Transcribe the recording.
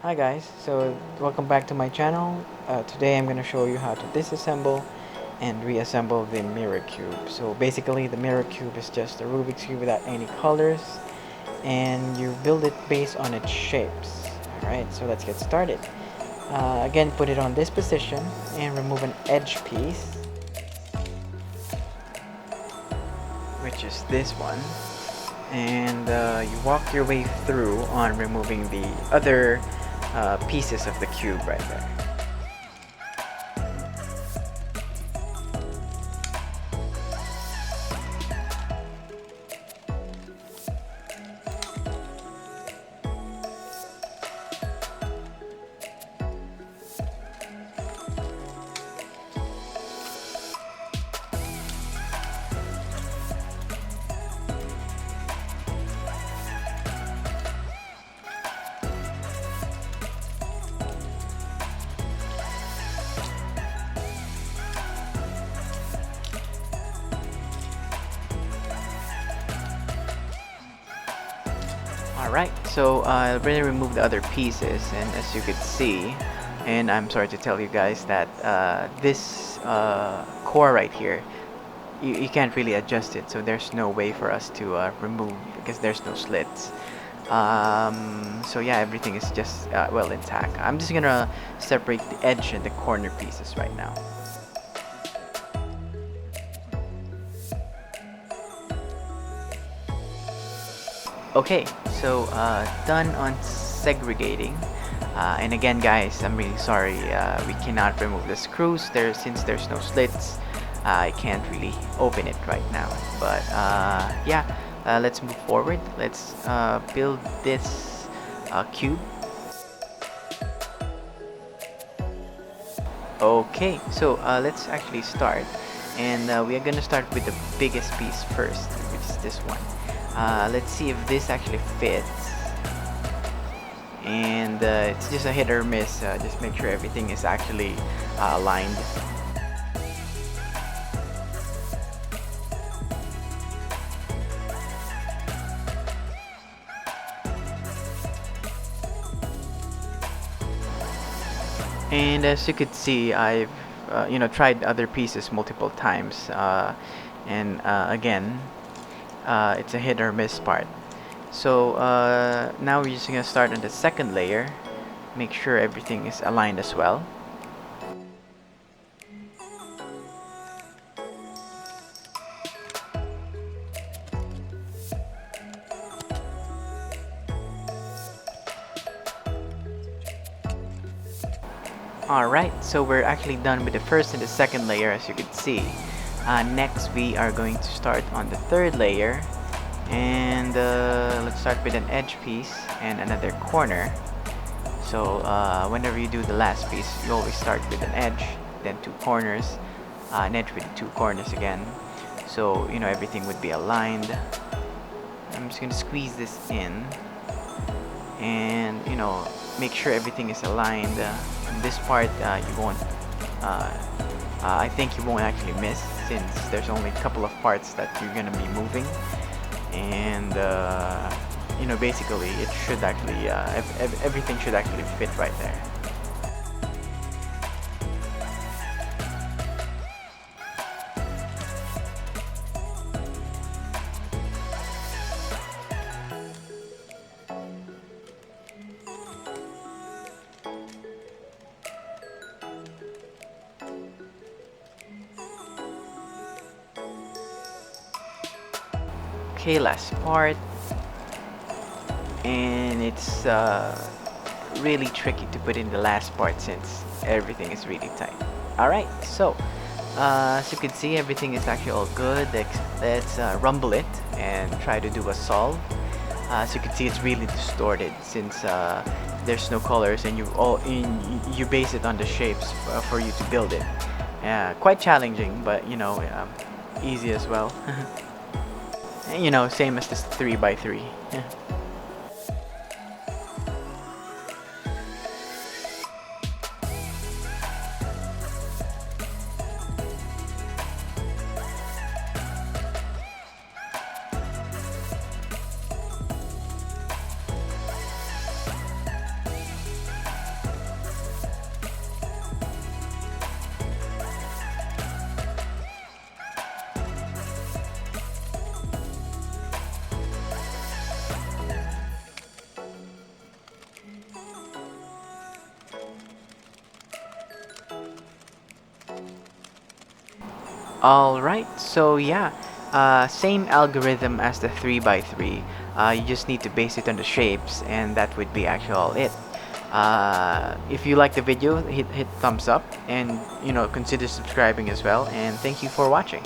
Hi guys, so welcome back to my channel. Today I'm going to show you how to disassemble and reassemble the mirror cube. So basically the mirror cube is just a Rubik's cube without any colors, and you build it based on its shapes. Alright, so let's get started. Again, put it on this position and remove an edge piece, which is this one. And you walk your way through on removing the other pieces of the cube right there. Alright, so I already removed the other pieces, and as you could see, and I'm sorry to tell you guys that this core right here, you can't really adjust it, so there's no way for us to remove because there's no slits. So yeah, everything is just well intact. I'm just gonna separate the edge and the corner pieces right now. Okay, so done on segregating. And again guys, I'm really sorry, we cannot remove the screws there since there's no slits. I can't really open it right now, but yeah, let's move forward. Let's build this cube. Okay, so let's actually start, and we are gonna start with the biggest piece first, which is this one. Let's see if this actually fits, and it's just a hit or miss. Just make sure everything is actually aligned. And as you could see, I've tried other pieces multiple times, and again, it's a hit or miss part. So now we're just gonna start on the second layer. Make sure everything is aligned as well. Alright, so we're actually done with the first and the second layer, as you can see. Next we are going to start on the third layer, and let's start with an edge piece and another corner. So whenever you do the last piece, you always start with an edge, then two corners, an edge with two corners again, so everything would be aligned. I'm just going to squeeze this in, and make sure everything is aligned. This part you won't I think you won't actually miss, since there's only a couple of parts that you're gonna be moving, and basically it should actually everything should actually fit right there. Okay, last part, and it's really tricky to put in the last part since everything is really tight. Alright, so as you can see, everything is actually all good. Let's rumble it and try to do a solve. As you can see, it's really distorted since there's no colors, and you base it on the shapes for you to build it. Quite challenging, but easy as well. Same as this 3x3. Alright, so yeah, same algorithm as the 3x3. You just need to base it on the shapes, and that would be actually all it. If you like the video, hit thumbs up, and consider subscribing as well. And thank you for watching.